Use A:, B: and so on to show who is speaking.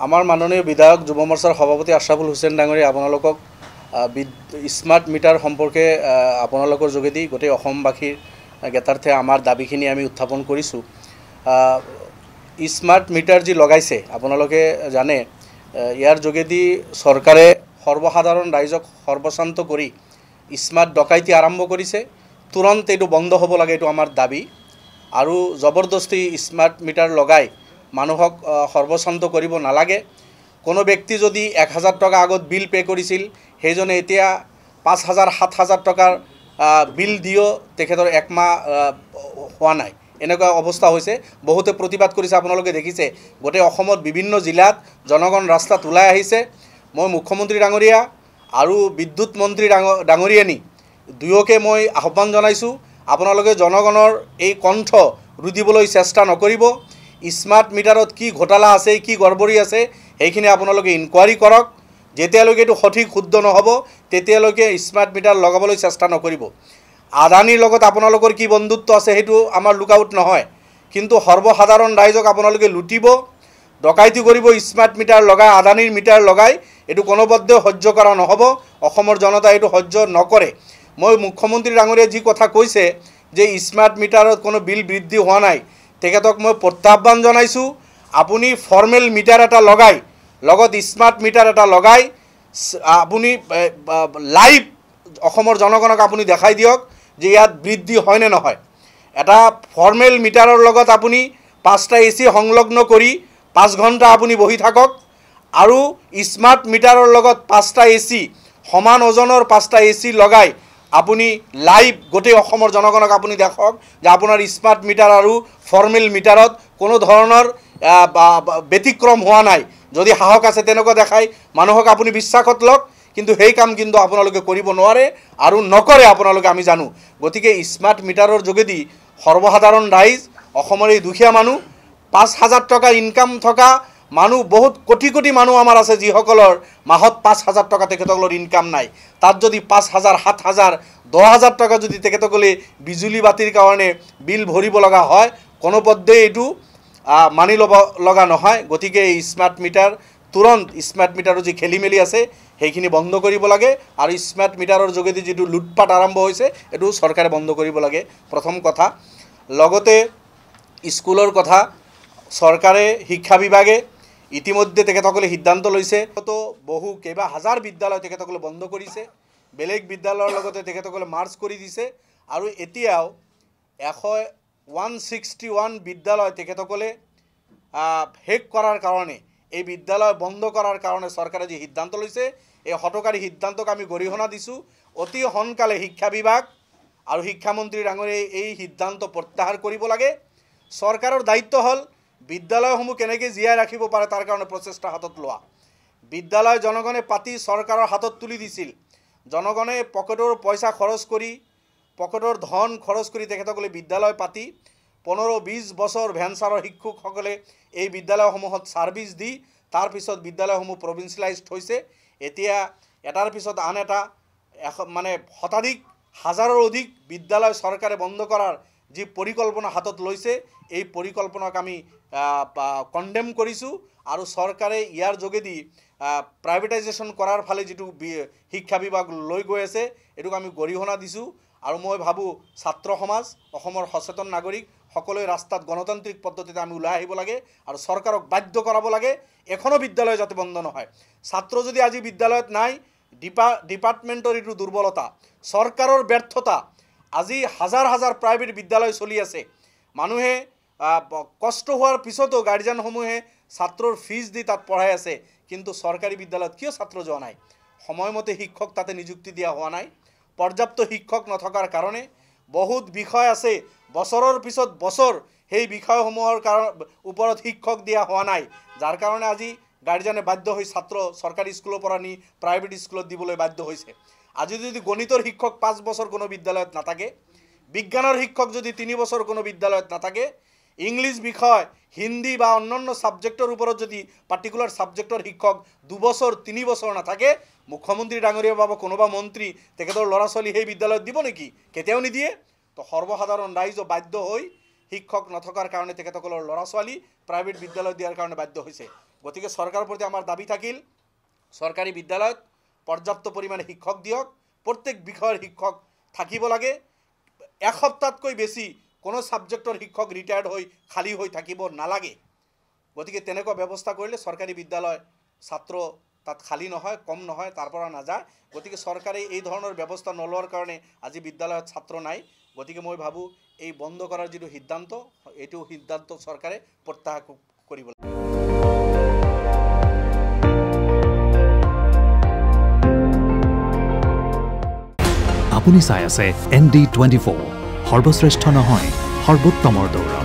A: আমাৰ মাননীয় বিধায়ক যুৱ মৰ্চাৰ সভাপতি আশৰাফুল হুছেইন ডাঙৰীয়া আপোনালোকক স্মাৰ্ট মিটাৰ সম্পৰ্কে আপোনালোকৰ যোগেদি গোটেই অসমবাসীৰ জ্ঞাতাৰ্থে আমাৰ দাবীখিনি আমি উত্থাপন কৰিছোঁ। স্মাৰ্ট মিটাৰ যি লগাইছে আপোনালোকে জানে, ইয়াৰ যোগেদি চৰকাৰে সৰ্বসাধাৰণ ৰাইজক সৰ্বশান্ত কৰি স্মাৰ্ট ডকাইতি আৰম্ভ কৰিছে। তুৰন্ত এইটো বন্ধ হ'ব লাগে, এইটো আমাৰ দাবী। আৰু জবৰদস্তি স্মাৰ্ট মিটাৰ লগাই মানুহক সৰ্বশান্ত কৰিব নালাগে। কোনো ব্যক্তি যদি 1000 টকা আগত বিল পে' কৰিছিল, সেইজনে এতিয়া 5000 7000 টকাৰ বিল দিও তেখেতৰ একমাহ হোৱা নাই, এনেকুৱা অৱস্থা হৈছে। বহুতে প্ৰতিবাদ কৰিছে, আপোনালোকে দেখিছে গোটেই অসমত বিভিন্ন জিলাত জনগণ ৰাস্তাত ওলাই আহিছে। মই মুখ্যমন্ত্ৰী ডাঙৰীয়া আৰু বিদ্যুৎ মন্ত্ৰী ডাঙৰীয়ানী দুয়োকে মই আহ্বান জনাইছোঁ, আপোনালোকে জনগণৰ এই কণ্ঠ ৰুধিবলৈ চেষ্টা নকৰিব। স্মাৰ্ট মিটাৰত কি ঘোটালা আছে, কি গড়বড়ি আছে, সেইখিনি আপোনালোকে ইনকুৱাৰী কৰক। যেতিয়ালৈকে এইটো সঠিক শুদ্ধ নহ'ব তেতিয়ালৈকে স্মাৰ্ট মিটাৰ লগাবলৈ চেষ্টা নকৰিব। আদানীৰ লগত আপোনালোকৰ কি বন্ধুত্ব আছে সেইটো আমাৰ লুকআউট নহয়, কিন্তু সৰ্বসাধাৰণ ৰাইজক আপোনালোকে লুটিব, ডকাইতি কৰিব স্মাৰ্ট মিটাৰ লগাই, আদানীৰ মিটাৰ লগাই। এইটো কোনোপধ্যে সহ্য কৰা নহ'ব। অসমৰ জনতাই এইটো সহ্য নকৰে। মই মুখ্যমন্ত্ৰী ডাঙৰীয়াই যি কথা কৈছে যে স্মাৰ্ট মিটাৰত কোনো বিল বৃদ্ধি হোৱা নাই, তেখেতক মই প্ৰত্যাহ্বান জনাইছোঁ, আপুনি ফৰ্মেল মিটাৰ এটা লগাই, লগত স্মাৰ্ট মিটাৰ এটা লগাই আপুনি লাইভ অসমৰ জনগণক আপুনি দেখাই দিয়ক যে ইয়াত বৃদ্ধি হয় নে নহয়। এটা ফৰ্মেল মিটাৰৰ লগত আপুনি 5টা AC সংলগ্ন কৰি 5 ঘণ্টা আপুনি বহি থাকক, আৰু স্মাৰ্ট মিটাৰৰ লগত 5টা AC সমান ওজনৰ 5টা AC লগাই আপুনি লাইভ গোটেই অসমৰ জনগণক আপুনি দেখাওক যে আপোনাৰ স্মাৰ্ট মিটাৰ আৰু ফৰ্মেল মিটাৰত কোনো ধৰণৰ ব্যতিক্ৰম হোৱা নাই। যদি সাহস আছে তেনেকুৱা দেখাই মানুহক আপুনি বিশ্বাসত লওক, কিন্তু সেই কাম কিন্তু আপোনালোকে কৰিব নোৱাৰে আৰু নকৰে আপোনালোকে, আমি জানো। গতিকে স্মাৰ্ট মিটাৰৰ যোগেদি সৰ্বসাধাৰণ ৰাইজ, অসমৰ এই দুখীয়া মানুহ, 5000 টকা ইনকাম থকা মানুহ, বহুত কোটি কোটি মানুহ আমাৰ আছে যিসকলৰ মাহত 5000 টকা তেখেতসকলৰ ইনকাম নাই। তাত যদি 5000 7000 10000 টকা যদি তেখেতসকলে বিজুলী বাতিৰ কাৰণে বিল ভৰিব লগা হয়, কোনোপধ্যে এইটো মানি ল'ব লগা নহয়। গতিকে এই স্মাৰ্ট মিটাৰ তুৰন্ত, স্মাৰ্ট মিটাৰৰ যি খেলি মেলি আছে সেইখিনি বন্ধ কৰিব লাগে, আৰু স্মাৰ্ট মিটাৰৰ যোগেদি যিটো লুটপাট আৰম্ভ হৈছে এইটো চৰকাৰে বন্ধ কৰিব লাগে, প্ৰথম কথা। লগতে স্কুলৰ কথা, চৰকাৰে শিক্ষা বিভাগে ইতিমধ্যে তেখেতসকলে সিদ্ধান্ত লৈছে, বহু কেইবা হাজাৰ বিদ্যালয় তেখেতসকলে বন্ধ কৰিছে, বেলেগ বিদ্যালয়ৰ লগতে তেখেতসকলে মাৰ্জ কৰি দিছে, আৰু এতিয়াও 161 বিদ্যালয় তেখেতসকলে শেষ কৰাৰ কাৰণে, এই বিদ্যালয় বন্ধ কৰাৰ কাৰণে চৰকাৰে যি সিদ্ধান্ত লৈছে, এই হঠকাৰী সিদ্ধান্তক আমি গৰিহণা দিছোঁ। অতি সোনকালে শিক্ষা বিভাগ আৰু শিক্ষামন্ত্ৰী ডাঙৰীয়াই এই সিদ্ধান্ত প্ৰত্যাহাৰ কৰিব লাগে। চৰকাৰৰ দায়িত্ব হ'ল বিদ্যালয়সমূহ কেনেকৈ জীয়াই ৰাখিব পাৰে তাৰ কাৰণে প্ৰচেষ্টা হাতত লোৱা। বিদ্যালয় জনগণে পাতি চৰকাৰৰ হাতত তুলি দিছিল, জনগণে পকেটৰ পইচা খৰচ কৰি, পকেটৰ ধন খৰচ কৰি তেখেতসকলে বিদ্যালয় পাতি 15-20 বছৰ ভেঞ্চাৰৰ শিক্ষকসকলে এই বিদ্যালয়সমূহত ছাৰ্ভিচ দি তাৰপিছত বিদ্যালয়সমূহ প্ৰভিন্সিয়েলাইজড হৈছে। এতিয়া এটাৰ পিছত আন এটা মানে শতাধিক হাজাৰৰ অধিক বিদ্যালয় চৰকাৰে বন্ধ কৰাৰ যি পৰিকল্পনা হাতত লৈছে, এই পৰিকল্পনাক আমি কণ্ডেম কৰিছোঁ, আৰু চৰকাৰে ইয়াৰ যোগেদি প্ৰাইভেটাইজেশ্যন কৰাৰ ফালে যিটো শিক্ষা বিভাগ লৈ গৈ আছে এইটোক আমি গৰিহণা দিছোঁ। আৰু মই ভাবোঁ ছাত্ৰ সমাজ, অসমৰ সচেতন নাগৰিক সকলোৱে ৰাস্তাত গণতান্ত্ৰিক পদ্ধতিতে আমি ওলাই আহিব লাগে, আৰু চৰকাৰক বাধ্য কৰাব লাগে এখনো বিদ্যালয় যাতে বন্ধ নহয়। ছাত্ৰ যদি আজি বিদ্যালয়ত নাই, ডিপাৰ্টমেণ্টৰ এইটো দুৰ্বলতা, চৰকাৰৰ ব্যৰ্থতা। আজি হাজাৰ হাজাৰ প্ৰাইভেট বিদ্যালয় চলি আছে, মানুহে কষ্ট হোৱাৰ পিছতো গাৰ্জিয়ানসমূহে ছাত্ৰৰ ফিজ দি তাত পঢ়াই আছে, কিন্তু চৰকাৰী বিদ্যালয়ত কিয় ছাত্ৰ যোৱা নাই? সময়মতে শিক্ষক তাতে নিযুক্তি দিয়া হোৱা নাই, পৰ্যাপ্ত শিক্ষক নথকাৰ কাৰণে। বহুত বিষয় আছে, বছৰৰ পিছত বছৰ সেই বিষয়সমূহৰ ওপৰত শিক্ষক দিয়া হোৱা নাই, যাৰ কাৰণে আজি গাৰ্জিয়ানে বাধ্য হৈ ছাত্ৰ চৰকাৰী স্কুলৰ পৰা নি প্ৰাইভেট স্কুলত দিবলৈ বাধ্য হৈছে। আজি যদি গণিতৰ শিক্ষক 5 বছৰ কোনো বিদ্যালয়ত নাথাকে, বিজ্ঞানৰ শিক্ষক যদি 3 বছৰ কোনো বিদ্যালয়ত নাথাকে, ইংলিছ বিষয়, হিন্দী বা অন্যান্য ছাবজেক্টৰ ওপৰত যদি পাৰ্টিকুলাৰ ছাবজেক্টৰ শিক্ষক 2 বছৰ 3 বছৰ নাথাকে, মুখ্যমন্ত্ৰী ডাঙৰীয়া বা কোনোবা মন্ত্ৰী তেখেতৰ ল'ৰা ছোৱালী সেই বিদ্যালয়ত দিব নেকি? কেতিয়াও নিদিয়ে। তো সৰ্বসাধাৰণ ৰাইজো বাধ্য হৈ শিক্ষক নথকাৰ কাৰণে তেখেতসকলৰ ল'ৰা ছোৱালী প্ৰাইভেট বিদ্যালয়ত দিয়াৰ কাৰণে বাধ্য হৈছে। গতিকে চৰকাৰৰ প্ৰতি আমাৰ দাবী থাকিল চৰকাৰী বিদ্যালয়ত পৰ্যাপ্ত পৰিমাণে শিক্ষক দিয়ক, প্ৰত্যেক বিষয়ৰ শিক্ষক থাকিব লাগে। এসপ্তাহতকৈ বেছি কোনো ছাবজেক্টৰ শিক্ষক ৰিটায়াৰ্ড হৈ খালী হৈ থাকিব নালাগে। গতিকে তেনেকুৱা ব্যৱস্থা কৰিলে চৰকাৰী বিদ্যালয় ছাত্ৰ তাত খালী নহয়, কম নহয়, তাৰ পৰা নাযায়। গতিকে চৰকাৰে এই ধৰণৰ ব্যৱস্থা নলোৱাৰ কাৰণে আজি বিদ্যালয়ত ছাত্ৰ নাই। গতিকে মই ভাবোঁ এই বন্ধ কৰাৰ যিটো সিদ্ধান্ত, এইটো সিদ্ধান্ত চৰকাৰে প্ৰত্যাহাৰ কৰিব লাগে।
B: আপুনি চাই আছে ND24, সৰ্বশ্ৰেষ্ঠ নহয় সৰ্বোত্তমৰ দৌৰ।